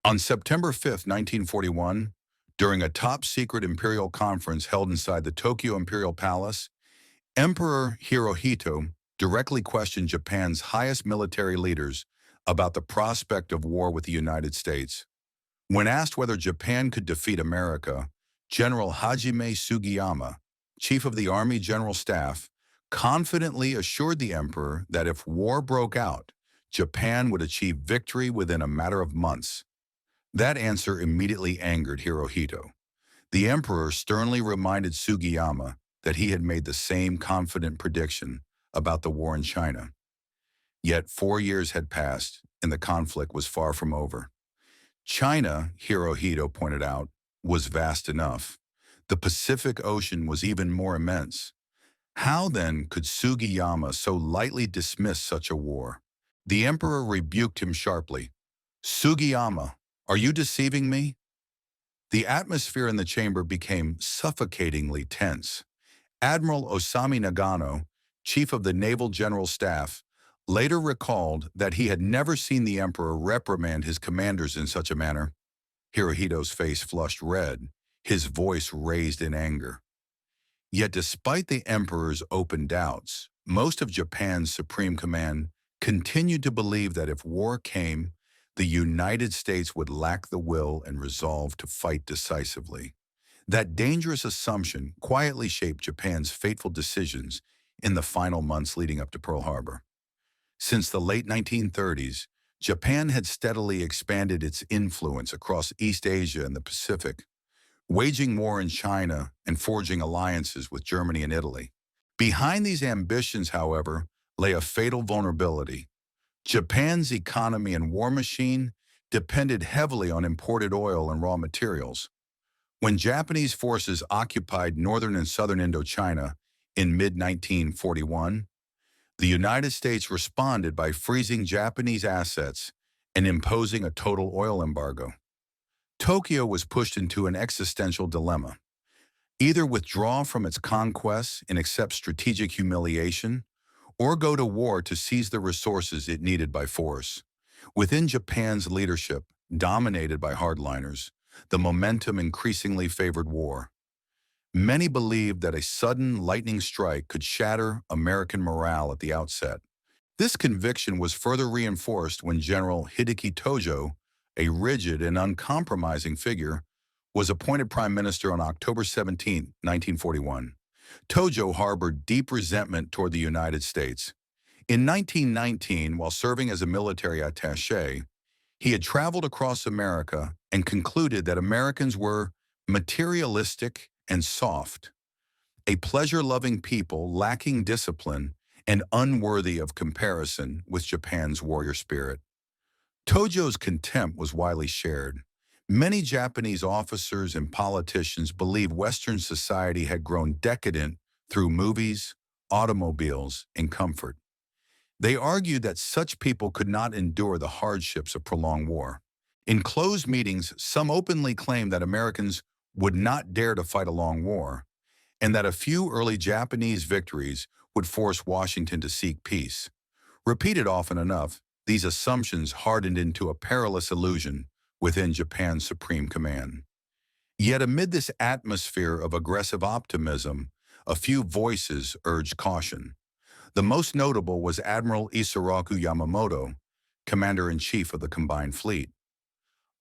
On September 5, 1941, during a top-secret imperial conference held inside the Tokyo Imperial Palace, Emperor Hirohito directly questioned Japan's highest military leaders about the prospect of war with the United States. When asked whether Japan could defeat America, General Hajime Sugiyama, chief of the Army General Staff, confidently assured the emperor that if war broke out, Japan would achieve victory within a matter of months. That answer immediately angered Hirohito. The emperor sternly reminded Sugiyama that he had made the same confident prediction about the war in China. Yet 4 years had passed, and the conflict was far from over. China, Hirohito pointed out, was vast enough. The Pacific Ocean was even more immense. How then could Sugiyama so lightly dismiss such a war? The emperor rebuked him sharply. "Sugiyama, are you deceiving me?" The atmosphere in the chamber became suffocatingly tense. Admiral Osami Nagano, chief of the Naval General Staff, later recalled that he had never seen the emperor reprimand his commanders in such a manner. Hirohito's face flushed red, his voice raised in anger. Yet despite the emperor's open doubts, most of Japan's Supreme Command continued to believe that if war came, the United States would lack the will and resolve to fight decisively. That dangerous assumption quietly shaped Japan's fateful decisions in the final months leading up to Pearl Harbor. Since the late 1930s, Japan had steadily expanded its influence across East Asia and the Pacific, waging war in China and forging alliances with Germany and Italy. Behind these ambitions, however, lay a fatal vulnerability. Japan's economy and war machine depended heavily on imported oil and raw materials. When Japanese forces occupied northern and southern Indochina in mid-1941, the United States responded by freezing Japanese assets and imposing a total oil embargo. Tokyo was pushed into an existential dilemma: either withdraw from its conquests and accept strategic humiliation, or go to war to seize the resources it needed by force. Within Japan's leadership, dominated by hardliners, the momentum increasingly favored war. Many believed that a sudden lightning strike could shatter American morale at the outset. This conviction was further reinforced when General Hideki Tojo, a rigid and uncompromising figure, was appointed prime minister on October 17, 1941. Tojo harbored deep resentment toward the United States. In 1919, while serving as a military attaché, he had traveled across America and concluded that Americans were materialistic and soft, a pleasure-loving people lacking discipline and unworthy of comparison with Japan's warrior spirit. Tojo's contempt was widely shared. Many Japanese officers and politicians believed Western society had grown decadent through movies, automobiles, and comfort. They argued that such people could not endure the hardships of prolonged war. In closed meetings, some openly claimed that Americans would not dare to fight a long war, and that a few early Japanese victories would force Washington to seek peace. Repeated often enough, these assumptions hardened into a perilous illusion within Japan's Supreme Command. Yet amid this atmosphere of aggressive optimism, a few voices urged caution. The most notable was Admiral Isoroku Yamamoto, Commander-in-Chief of the Combined Fleet.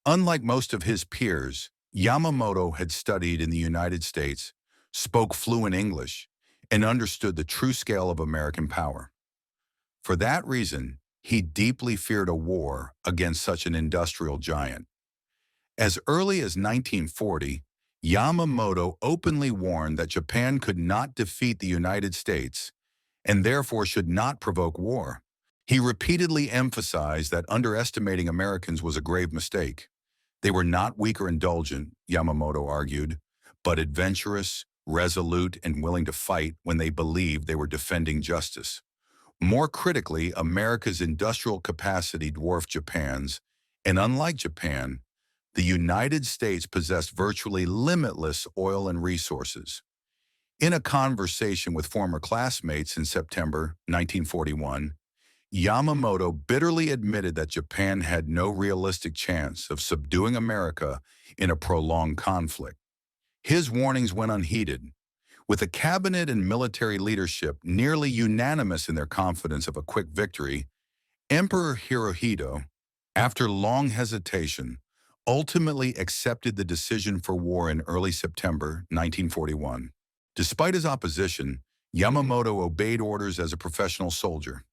Unlike most of his peers, Yamamoto had studied in the United States, spoke fluent English, and understood the true scale of American power. For that reason, he deeply feared a war against such an industrial giant. As early as 1940, Yamamoto openly warned that Japan could not defeat the United States and therefore should not provoke war. He repeatedly emphasized that underestimating Americans was a grave mistake. They were not weak or indulgent, Yamamoto argued, but adventurous, resolute, and willing to fight when they believed they were defending justice. More critically, America's industrial capacity dwarfed Japan's, and unlike Japan, the United States possessed virtually limitless oil and resources. In a conversation with former classmates in September 1941, Yamamoto bitterly admitted that Japan had no realistic chance of subduing America in a prolonged conflict. His warnings went unheeded, with the cabinet and military leadership nearly unanimous in their confidence of a quick victory. Emperor Hirohito, after long hesitation, ultimately accepted the decision for war in early September 1941. Despite his opposition, Yamamoto obeyed orders as a professional soldier.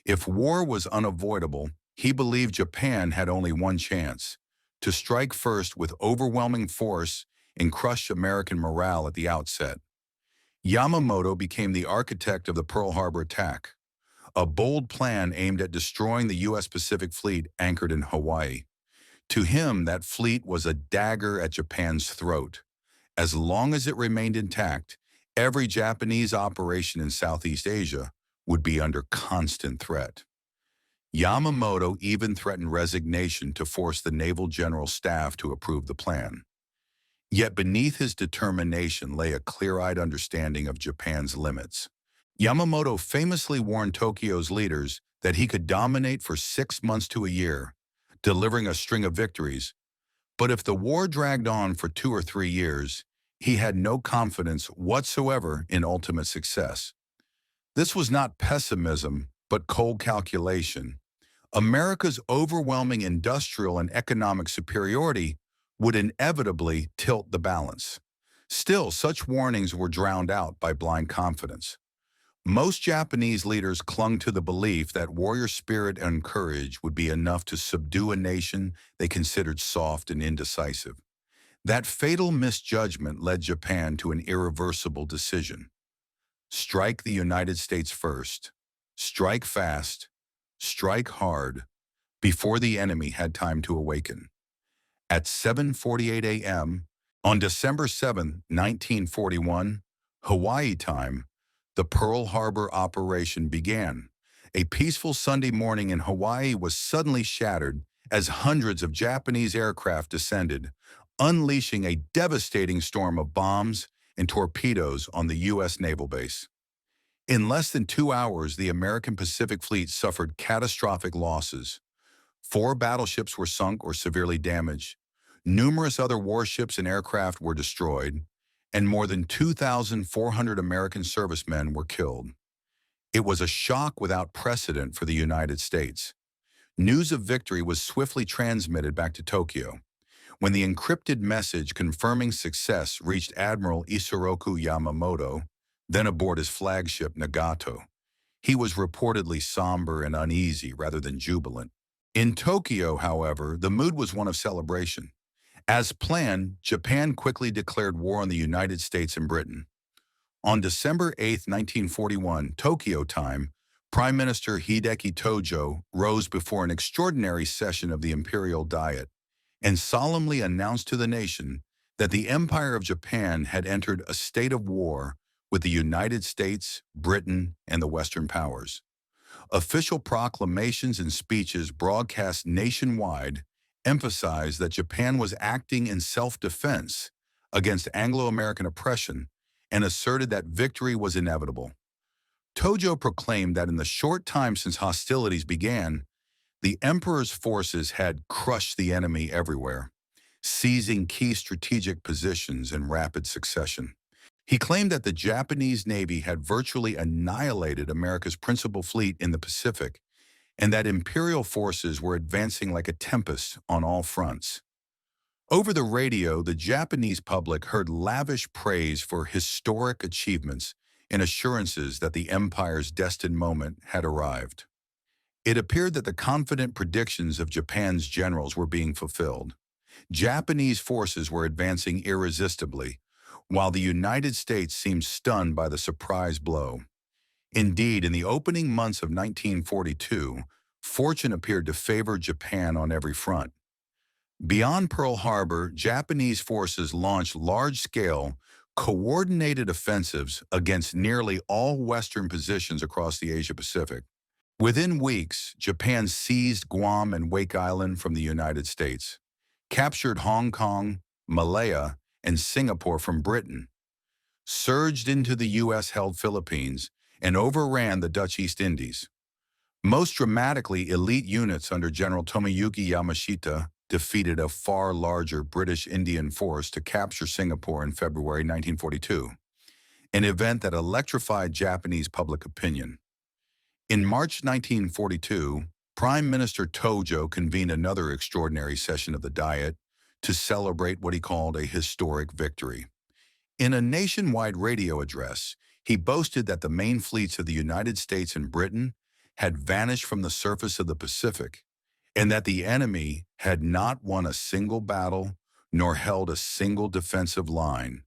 If war was unavoidable, he believed Japan had only one chance: to strike first with overwhelming force and crush American morale at the outset. Yamamoto became the architect of the Pearl Harbor attack, a bold plan aimed at destroying the U.S. Pacific Fleet anchored in Hawaii. To him, that fleet was a dagger at Japan's throat. As long as it remained intact, every Japanese operation in Southeast Asia would be under constant threat. Yamamoto even threatened resignation to force the Naval General Staff to approve the plan. Yet beneath his determination lay a clear-eyed understanding of Japan's limits. Yamamoto famously warned Tokyo's leaders that he could dominate for 6 months to a year, delivering a string of victories. But if the war dragged on for 2 or 3 years, he had no confidence whatsoever in ultimate success. This was not pessimism, but cold calculation. America's overwhelming industrial and economic superiority would inevitably tilt the balance. Still, such warnings were drowned out by blind confidence. Most Japanese leaders clung to the belief that warrior spirit and courage would be enough to subdue a nation they considered soft and indecisive. That fatal misjudgment led Japan to an irreversible decision: strike the United States first, strike fast, strike hard, before the enemy had time to awaken. At 7:48 a.m. on December 7, 1941, Hawaii time, the Pearl Harbor operation began. A peaceful Sunday morning in Hawaii was suddenly shattered as hundreds of Japanese aircraft descended, unleashing a devastating storm of bombs and torpedoes on the U.S. naval base. In less than 2 hours, the American Pacific Fleet suffered catastrophic losses. 4 battleships were sunk or severely damaged. Numerous other warships and aircraft were destroyed, and more than 2,400 American servicemen were killed. It was a shock without precedent for the United States. News of victory was swiftly transmitted back to Tokyo. When the encrypted message confirming success reached Admiral Isoroku Yamamoto, then aboard his flagship Nagato, he was reportedly somber and uneasy rather than jubilant. In Tokyo, however, the mood was one of celebration. As planned, Japan quickly declared war on the United States and Britain. On December 8, 1941, Tokyo time, Prime Minister Hideki Tojo rose before an extraordinary session of the Imperial Diet and solemnly announced to the nation that the Empire of Japan had entered a state of war with the United States, Britain, and the Western powers. Official proclamations and speeches broadcast nationwide emphasized that Japan was acting in self-defense against Anglo-American oppression and asserted that victory was inevitable. Tojo proclaimed that in the short time since hostilities began, the emperor's forces had crushed the enemy everywhere, seizing key strategic positions in rapid succession. He claimed that the Japanese Navy had virtually annihilated America's principal fleet in the Pacific, and that imperial forces were advancing like a tempest on all fronts. Over the radio, the Japanese public heard lavish praise for historic achievements and assurances that the empire's destined moment had arrived. It appeared that the confident predictions of Japan's generals were being fulfilled. Japanese forces were advancing irresistibly, while the United States seemed stunned by the surprise blow. Indeed, in the opening months of 1942, fortune appeared to favor Japan on every front. Beyond Pearl Harbor, Japanese forces launched large-scale, coordinated offensives against nearly all Western positions across the Asia-Pacific. Within weeks, Japan seized Guam and Wake Island from the United States, captured Hong Kong, Malaya, and Singapore from Britain, surged into the U.S.-held Philippines, and overran the Dutch East Indies. Most dramatically, elite units under General Tomoyuki Yamashita defeated a far larger British Indian force to capture Singapore in February 1942, an event that electrified Japanese public opinion. In March 1942, Prime Minister Tojo convened another extraordinary session of the Diet to celebrate what he called a historic victory. In a nationwide radio address, he boasted that the main fleets of the United States and Britain had vanished from the surface of the Pacific, and that the enemy had not won a single battle nor held a single defensive line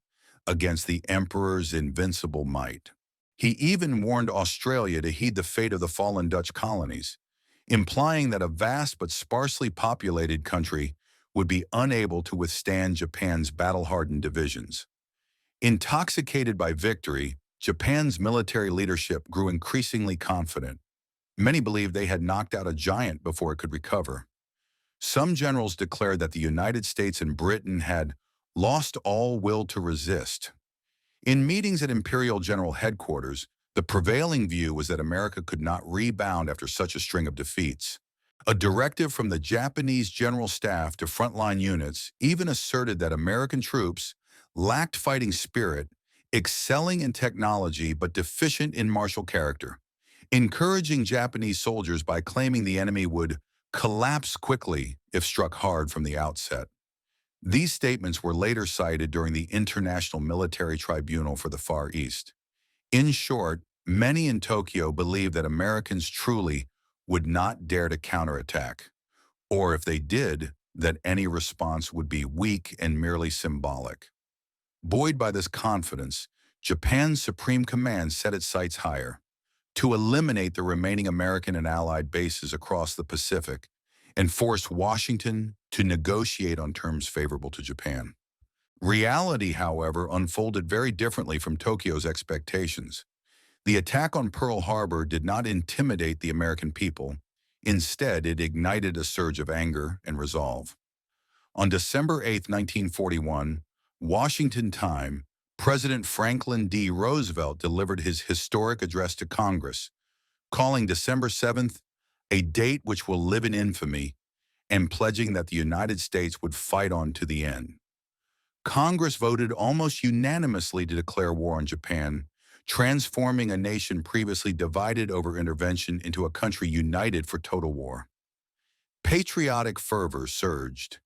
against the Emperor's invincible might. He even warned Australia to heed the fate of the fallen Dutch colonies, implying that a vast but sparsely populated country would be unable to withstand Japan's battle-hardened divisions. Intoxicated by victory, Japan's military leadership grew increasingly confident. Many believed they had knocked out a giant before it could recover. Some generals declared that the United States and Britain had lost all will to resist. In meetings at Imperial General Headquarters, the prevailing view was that America could not rebound after such a string of defeats. A directive from the Japanese General Staff to frontline units even asserted that American troops lacked fighting spirit, excelling in technology but deficient in martial character, encouraging Japanese soldiers by claiming the enemy would collapse quickly if struck hard from the outset. These statements were later cited during the International Military Tribunal for the Far East. In short, many in Tokyo believed that Americans truly would not dare to counterattack, or if they did, that any response would be weak and merely symbolic. Buoyed by this confidence, Japan's Supreme Command set its sights higher, to eliminate the remaining American and Allied bases across the Pacific and forced Washington to negotiate on terms favorable to Japan. Reality, however, unfolded very differently from Tokyo's expectations. The attack on Pearl Harbor did not intimidate the American people. Instead, it ignited a surge of anger and resolve. On December 8, 1941, Washington time, President Franklin D. Roosevelt delivered his historic address to Congress, calling December 7th a date which will live in infamy, and pledging that the United States would fight on to the end. Congress voted almost unanimously to declare war on Japan, transforming a nation previously divided over intervention into a country united for total war. Patriotic fervor surged.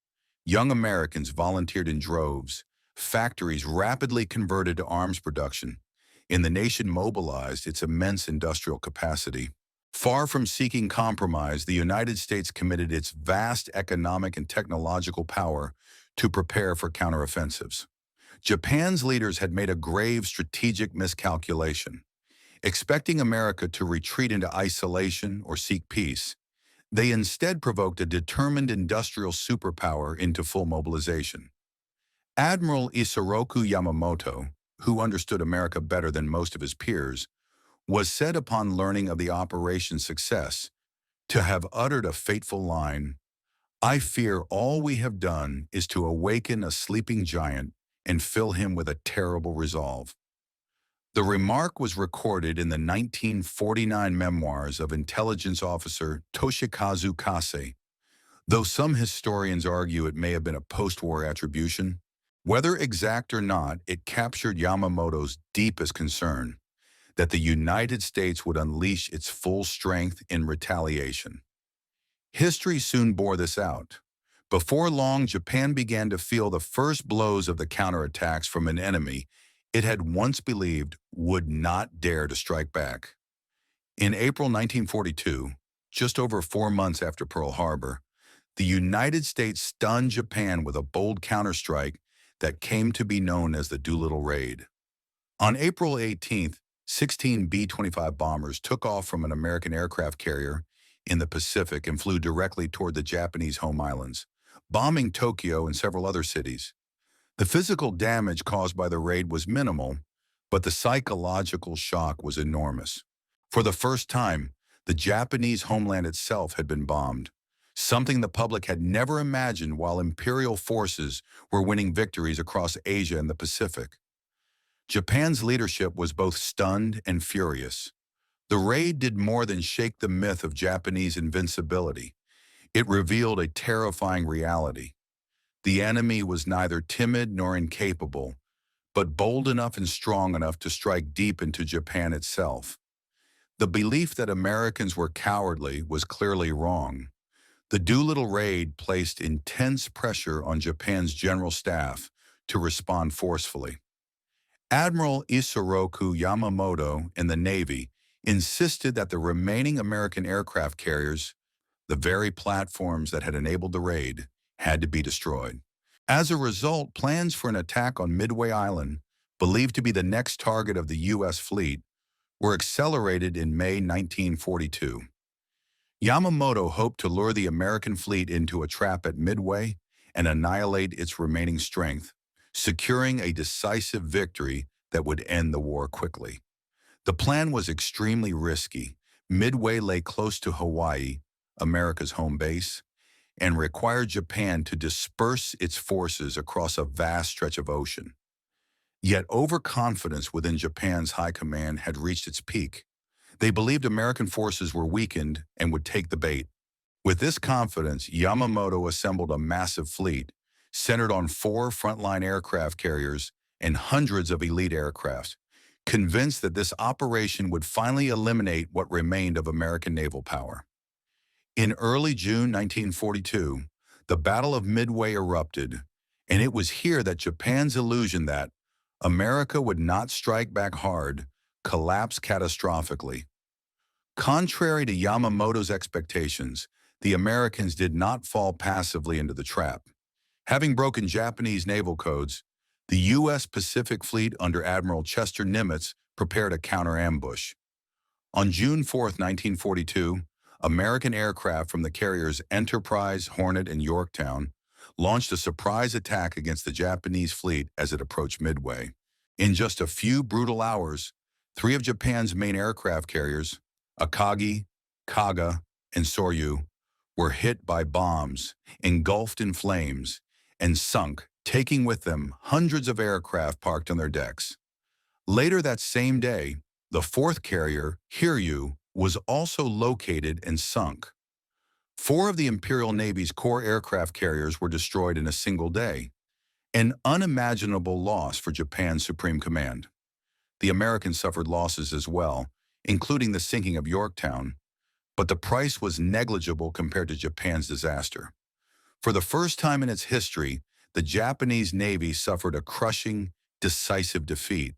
Young Americans volunteered in droves. Factories rapidly converted to arms production, and the nation mobilized its immense industrial capacity. Far from seeking compromise, the United States committed its vast economic and technological power to prepare for counteroffensives. Japan's leaders had made a grave strategic miscalculation. Expecting America to retreat into isolation or seek peace, they instead provoked a determined industrial superpower into full mobilization. Admiral Isoroku Yamamoto, who understood America better than most of his peers, was said upon learning of the operation's success to have uttered a fateful line, "I fear all we have done is to awaken a sleeping giant and fill him with a terrible resolve." The remark was recorded in the 1949 memoirs of intelligence officer Toshikazu Kase, though some historians argue it may have been a post-war attribution. Whether exact or not, it captured Yamamoto's deepest concern, that the United States would unleash its full strength in retaliation. History soon bore this out. Before long, Japan began to feel the first blows of the counterattacks from an enemy it had once believed would not dare to strike back. In April 1942, just over 4 months after Pearl Harbor, the United States stunned Japan with a bold counterstrike that came to be known as the Doolittle Raid. On April 18th, 16 B-25 bombers took off from an American aircraft carrier in the Pacific and flew directly toward the Japanese home islands, bombing Tokyo and several other cities. The physical damage caused by the raid was minimal, but the psychological shock was enormous. For the first time, the Japanese homeland itself had been bombed, something the public had never imagined while imperial forces were winning victories across Asia and the Pacific. Japan's leadership was both stunned and furious. The raid did more than shake the myth of Japanese invincibility. It revealed a terrifying reality. The enemy was neither timid nor incapable, but bold enough and strong enough to strike deep into Japan itself. The belief that Americans were cowardly was clearly wrong. The Doolittle Raid placed intense pressure on Japan's general staff to respond forcefully. Admiral Isoroku Yamamoto in the Navy insisted that the remaining American aircraft carriers, the very platforms that had enabled the raid, had to be destroyed. As a result, plans for an attack on Midway Island, believed to be the next target of the U.S. fleet, were accelerated in May 1942. Yamamoto hoped to lure the American fleet into a trap at Midway and annihilate its remaining strength, securing a decisive victory that would end the war quickly. The plan was extremely risky. Midway lay close to Hawaii, America's home base, and required Japan to disperse its forces across a vast stretch of ocean. Yet overconfidence within Japan's high command had reached its peak. They believed American forces were weakened and would take the bait. With this confidence, Yamamoto assembled a massive fleet, centered on 4 frontline aircraft carriers and hundreds of elite aircraft, convinced that this operation would finally eliminate what remained of American naval power. In early June 1942, the Battle of Midway erupted, and it was here that Japan's illusion that America would not strike back hard collapsed catastrophically. Contrary to Yamamoto's expectations, the Americans did not fall passively into the trap. Having broken Japanese naval codes, the U.S. Pacific Fleet under Admiral Chester Nimitz prepared a counter-ambush. On June 4, 1942, American aircraft from the carriers Enterprise, Hornet, and Yorktown launched a surprise attack against the Japanese fleet as it approached Midway. In just a few brutal hours, 3 of Japan's main aircraft carriers, Akagi, Kaga, and Soryu, were hit by bombs, engulfed in flames, and sunk, taking with them hundreds of aircraft parked on their decks. Later that same day, the 4th carrier, Hiryu, was also located and sunk. 4 of the Imperial Navy's core aircraft carriers were destroyed in a single day, an unimaginable loss for Japan's Supreme Command. The Americans suffered losses as well, including the sinking of Yorktown, but the price was negligible compared to Japan's disaster. For the first time in its history, the Japanese Navy suffered a crushing, decisive defeat.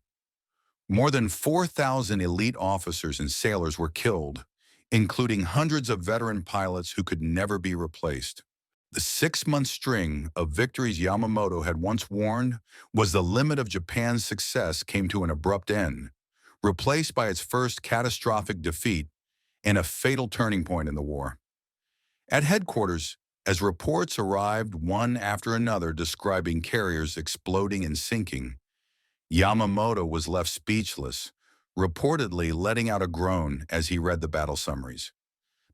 More than 4,000 elite officers and sailors were killed, including hundreds of veteran pilots who could never be replaced. The 6-month string of victories Yamamoto had once warned was the limit of Japan's success came to an abrupt end, replaced by its first catastrophic defeat and a fatal turning point in the war. At headquarters, as reports arrived one after another describing carriers exploding and sinking, Yamamoto was left speechless, reportedly letting out a groan as he read the battle summaries.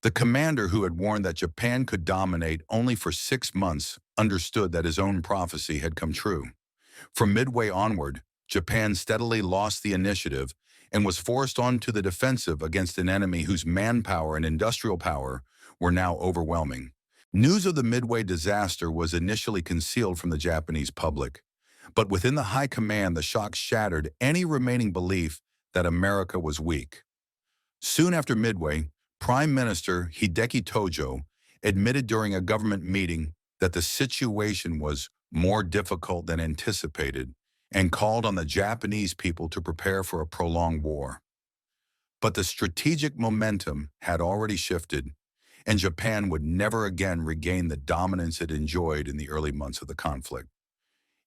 The commander who had warned that Japan could dominate only for 6 months understood that his own prophecy had come true. From Midway onward, Japan steadily lost the initiative and was forced onto the defensive against an enemy whose manpower and industrial power were now overwhelming. News of the Midway disaster was initially concealed from the Japanese public, but within the high command the shock shattered any remaining belief that America was weak. Soon after Midway, Prime Minister Hideki Tojo admitted during a government meeting that the situation was more difficult than anticipated and called on the Japanese people to prepare for a prolonged war. But the strategic momentum had already shifted, and Japan would never again regain the dominance it enjoyed in the early months of the conflict.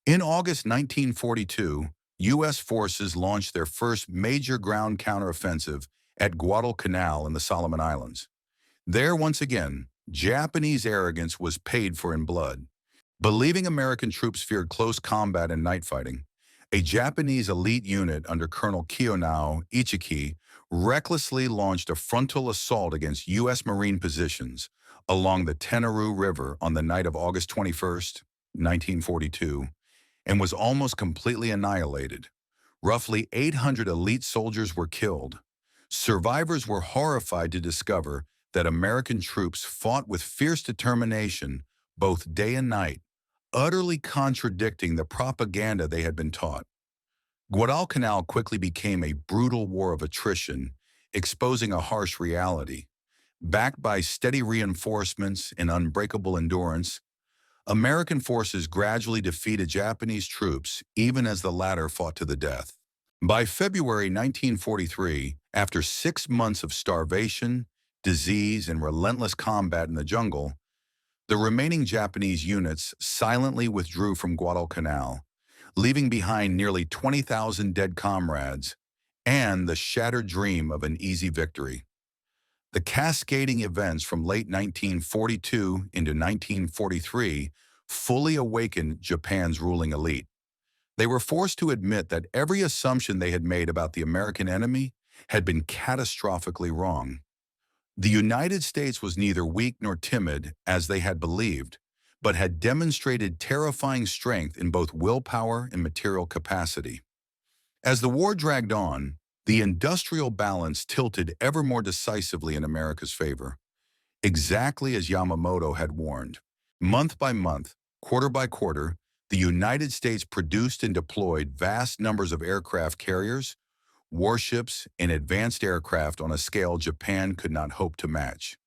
In August 1942, U.S. forces launched their first major ground counteroffensive at Guadalcanal in the Solomon Islands. There, once again, Japanese arrogance was paid for in blood. Believing American troops feared close combat and night fighting, a Japanese elite unit under Colonel Kiyonao Ichiki recklessly launched a frontal assault against U.S. Marine positions along the Tenaru River on the night of August 21, 1942, and was almost completely annihilated. Roughly 800 elite soldiers were killed. Survivors were horrified to discover that American troops fought with fierce determination both day and night, utterly contradicting the propaganda they had been taught. Guadalcanal quickly became a brutal war of attrition, exposing a harsh reality. Backed by steady reinforcements and unbreakable endurance, American forces gradually defeated Japanese troops even as the latter fought to the death. By February 1943, after 6 months of starvation, disease, and relentless combat in the jungle, the remaining Japanese units silently withdrew from Guadalcanal, leaving behind nearly 20,000 dead comrades and the shattered dream of an easy victory. The cascading events from late 1942 into 1943 fully awakened Japan's ruling elite. They were forced to admit that every assumption they had made about the American enemy had been catastrophically wrong. The United States was neither weak nor timid, as they had believed, but had demonstrated terrifying strength in both willpower and material capacity. As the war dragged on, the industrial balance tilted ever more decisively in America's favor, exactly as Yamamoto had warned. Month by month, quarter by quarter, the United States produced and deployed vast numbers of aircraft carriers, warships, and advanced aircraft on a scale Japan could not hope to match.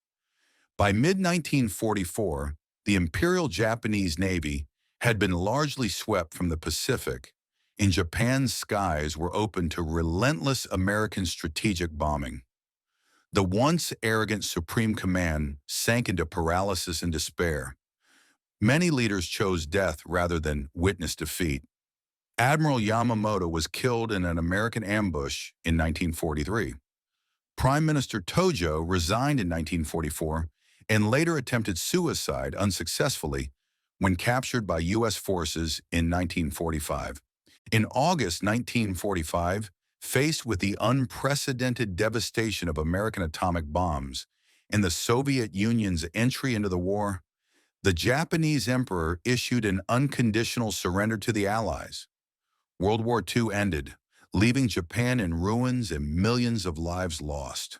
By mid-1944, the Imperial Japanese Navy had been largely swept from the Pacific, and Japan's skies were open to relentless American strategic bombing. The once arrogant Supreme Command sank into paralysis and despair. Many leaders chose death rather than witness defeat. Admiral Yamamoto was killed in an American ambush in 1943. Prime Minister Tojo resigned in 1944 and later attempted suicide unsuccessfully when captured by U.S. forces in 1945. In August 1945, faced with the unprecedented devastation of American atomic bombs and the Soviet Union's entry into the war, the Japanese emperor issued an unconditional surrender to the Allies. World War II ended, leaving Japan in ruins and millions of lives lost.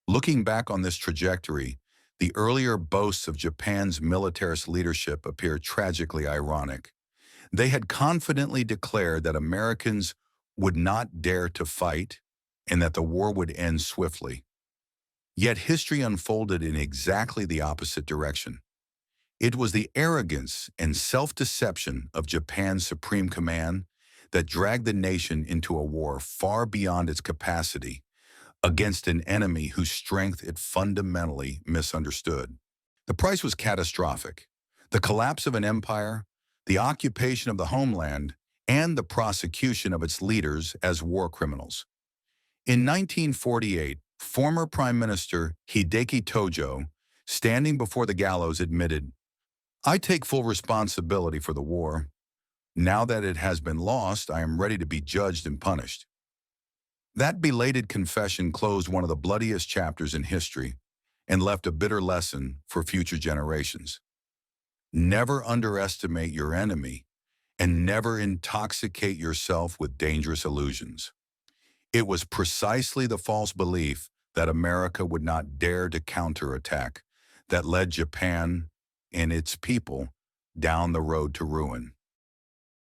Looking back on this trajectory, the earlier boasts of Japan's militarist leadership appear tragically ironic. They had confidently declared that Americans would not dare to fight and that the war would end swiftly. Yet history unfolded in exactly the opposite direction. It was the arrogance and self-deception of Japan's Supreme Command that dragged the nation into a war far beyond its capacity against an enemy whose strength it fundamentally misunderstood. The price was catastrophic: the collapse of an empire, the occupation of the homeland, and the prosecution of its leaders as war criminals. In 1948, former Prime Minister Hideki Tojo, standing before the gallows, admitted, "I take full responsibility for the war. Now that it has been lost, I am ready to be judged and punished." That belated confession closed one of the bloodiest chapters in history and left a bitter lesson for future generations. Never underestimate your enemy, and never intoxicate yourself with dangerous illusions. It was precisely the false belief that America would not dare to counterattack that led Japan and its people down the road to ruin.